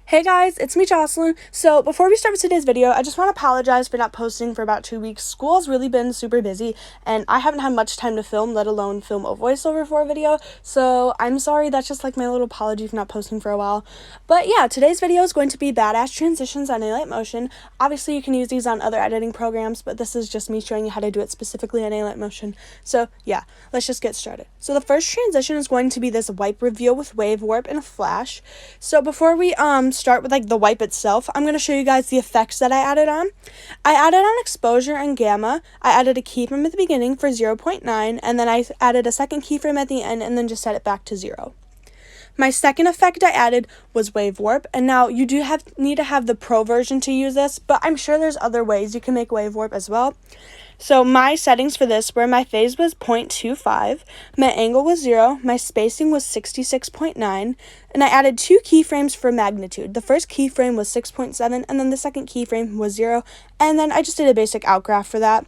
Hey guys, it's me Jocelyn. So before we start with today's video, I just want to apologize for not posting for about 2 weeks. School has really been super busy and I haven't had much time to film, let alone film a voiceover for a video. So I'm sorry, that's just like my little apology for not posting for a while. But yeah, today's video is going to be badass transitions on alight motion. Obviously you can use these on other editing programs, but this is just me showing you how to do it specifically on alight motion. So yeah, let's just get started. So the first transition is going to be this wipe reveal with wave warp and a flash. So before we start with like the wipe itself, I'm going to show you guys the effects that I added on. I added on exposure and gamma. I added a keyframe at the beginning for 0.9, and then I added a second keyframe at the end and then just set it back to 0. My second effect I added was wave warp, and now you do need to have the pro version to use this, but I'm sure there's other ways you can make wave warp as well. So my settings for this were my phase was 0.25, my angle was 0, my spacing was 66.9, and I added 2 keyframes for magnitude. The first keyframe was 6.7, and then the second keyframe was 0, and then I just did a basic outgraph for that.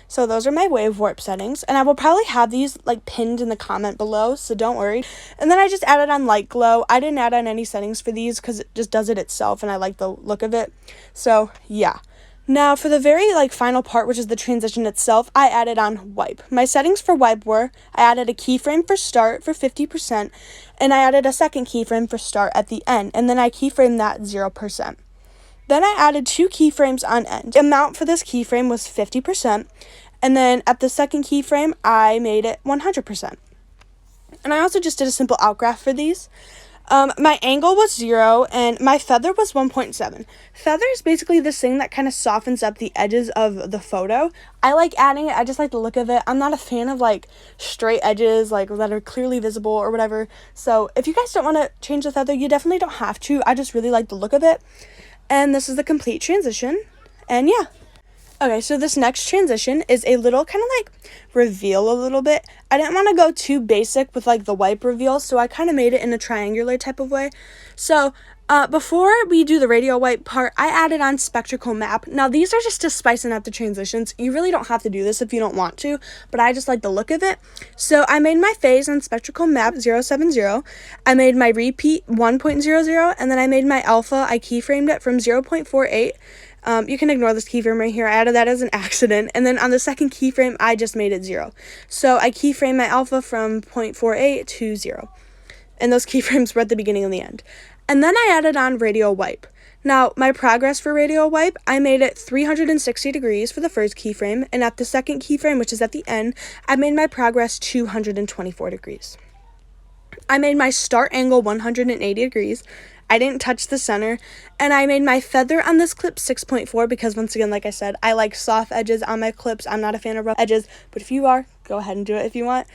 So those are my wave warp settings, and I will probably have these like pinned in the comment below, so don't worry. And then I just added on light glow. I didn't add on any settings for these because it just does it itself, and I like the look of it. So yeah. Now for the very final part, which is the transition itself, I added on wipe. My settings for wipe were, I added a keyframe for start for 50%, and I added a second keyframe for start at the end, and then I keyframed that 0%. Then I added 2 keyframes on end. The amount for this keyframe was 50%, and then at the second keyframe, I made it 100%. And I also just did a simple outgraph for these. My angle was 0, and my feather was 1.7. Feather is basically this thing that kind of softens up the edges of the photo. I like adding it. I just like the look of it. I'm not a fan of straight edges that are clearly visible or whatever. So if you guys don't want to change the feather, you definitely don't have to. I just really like the look of it. And this is the complete transition. And yeah. Okay, so this next transition is a little kind of reveal a little bit. I didn't want to go too basic with the wipe reveal, so I kind of made it in a triangular type of way. So before we do the radial wipe part, I added on spectral map. Now these are just to spicing up the transitions. You really don't have to do this if you don't want to, but I just like the look of it. So I made my phase on spectral map 070. I made my repeat 1.00, and then I made my alpha. I keyframed it from 0.48. You can ignore this keyframe right here. I added that as an accident. And then on the second keyframe, I just made it 0. So I keyframed my alpha from 0.48 to 0. And those keyframes were at the beginning and the end. And then I added on radial wipe. Now, my progress for radial wipe, I made it 360 degrees for the first keyframe. And at the second keyframe, which is at the end, I made my progress 224 degrees. I made my start angle 180 degrees. I didn't touch the center, and I made my feather on this clip 6.4 because, once again, like I said, I like soft edges on my clips. I'm not a fan of rough edges, but if you are, go ahead and do it if you want.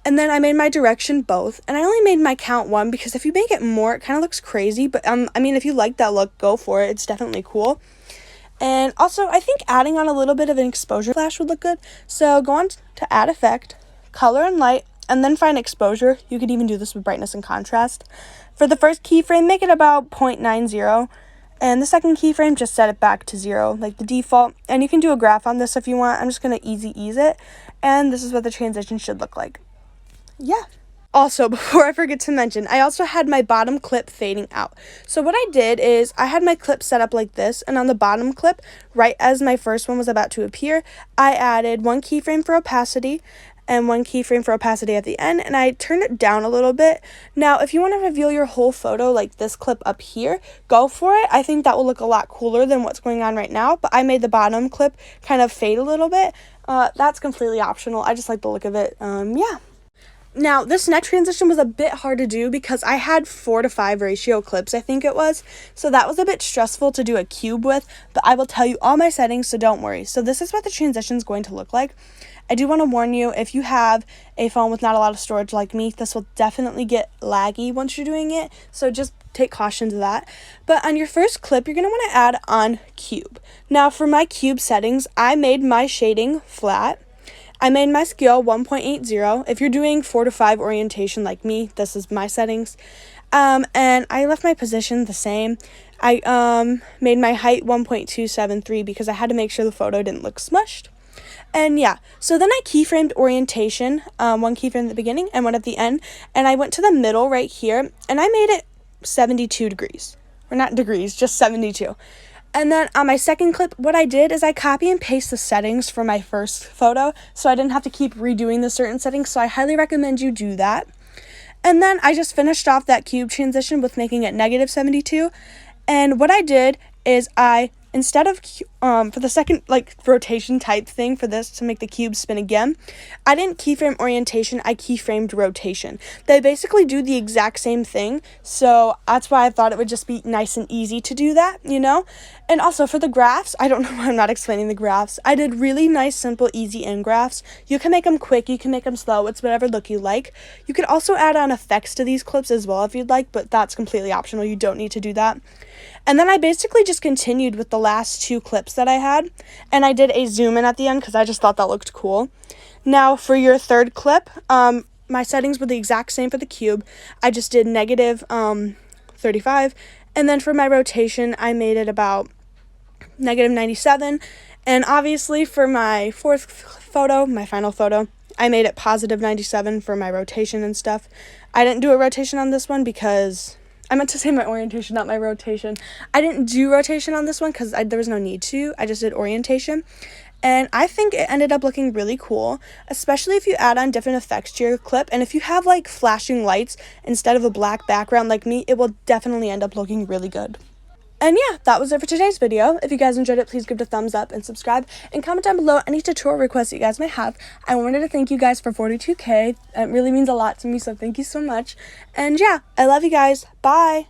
And then I made my direction both, and I only made my count 1 because if you make it more, it kind of looks crazy, but I mean, if you like that look, go for it. It's definitely cool. And also, I think adding on a little bit of an exposure flash would look good. So go on to add effect, color and light, and then find exposure. You could even do this with brightness and contrast. For the first keyframe, make it about 0.90, and the second keyframe, just set it back to 0, like the default. And you can do a graph on this if you want. I'm just going to ease it, and this is what the transition should look like. Yeah. Also, before I forget to mention, I also had my bottom clip fading out. So what I did is I had my clip set up like this, and on the bottom clip, right as my first one was about to appear, I added 1 keyframe for opacity, and 1 keyframe for opacity at the end, and I turned it down a little bit. Now, if you want to reveal your whole photo like this clip up here, go for it. I think that will look a lot cooler than what's going on right now, but I made the bottom clip kind of fade a little bit. That's completely optional. I just like the look of it. Yeah. Now, this next transition was a bit hard to do because I had 4:5 ratio clips, I think it was. So that was a bit stressful to do a cube with, but I will tell you all my settings, so don't worry. So this is what the transition is going to look like. I do want to warn you, if you have a phone with not a lot of storage like me, this will definitely get laggy once you're doing it. So just take caution to that. But on your first clip, you're going to want to add on cube. Now, for my cube settings, I made my shading flat. I made my scale 1.80. If you're doing 4:5 orientation like me, this is my settings. And I left my position the same. I made my height 1.273 because I had to make sure the photo didn't look smushed. And yeah, so then I keyframed orientation, 1 keyframe at the beginning and 1 at the end, and I went to the middle right here, and I made it 72 degrees. or not degrees, just 72. And then on my second clip, what I did is I copy and paste the settings for my first photo, so I didn't have to keep redoing the certain settings, so I highly recommend you do that. And then I just finished off that cube transition with making it negative 72. And what I did is instead of, for the second, rotation type thing for this to make the cube spin again, I didn't keyframe orientation, I keyframed rotation. They basically do the exact same thing, so that's why I thought it would just be nice and easy to do that, you know? And also for the graphs, I don't know why I'm not explaining the graphs. I did really nice, simple, easy end graphs. You can make them quick, you can make them slow, it's whatever look you like. You could also add on effects to these clips as well if you'd like, but that's completely optional, you don't need to do that. And then I basically just continued with the last two clips that I had, and I did a zoom in at the end because I just thought that looked cool. Now for your third clip, my settings were the exact same for the cube. I just did negative 35, and then for my rotation, I made it about negative 97, and obviously for my fourth photo, my final photo, I made it positive 97 for my rotation and stuff. I didn't do a rotation on this one because I meant to say my orientation, not my rotation. I didn't do rotation on this one because there was no need to. I just did orientation. And I think it ended up looking really cool, especially if you add on different effects to your clip. And if you have like flashing lights instead of a black background like me, it will definitely end up looking really good. And yeah, that was it for today's video. If you guys enjoyed it, please give it a thumbs up and subscribe. And comment down below any tutorial requests you guys may have. I wanted to thank you guys for 42K. It really means a lot to me, so thank you so much. And yeah, I love you guys. Bye!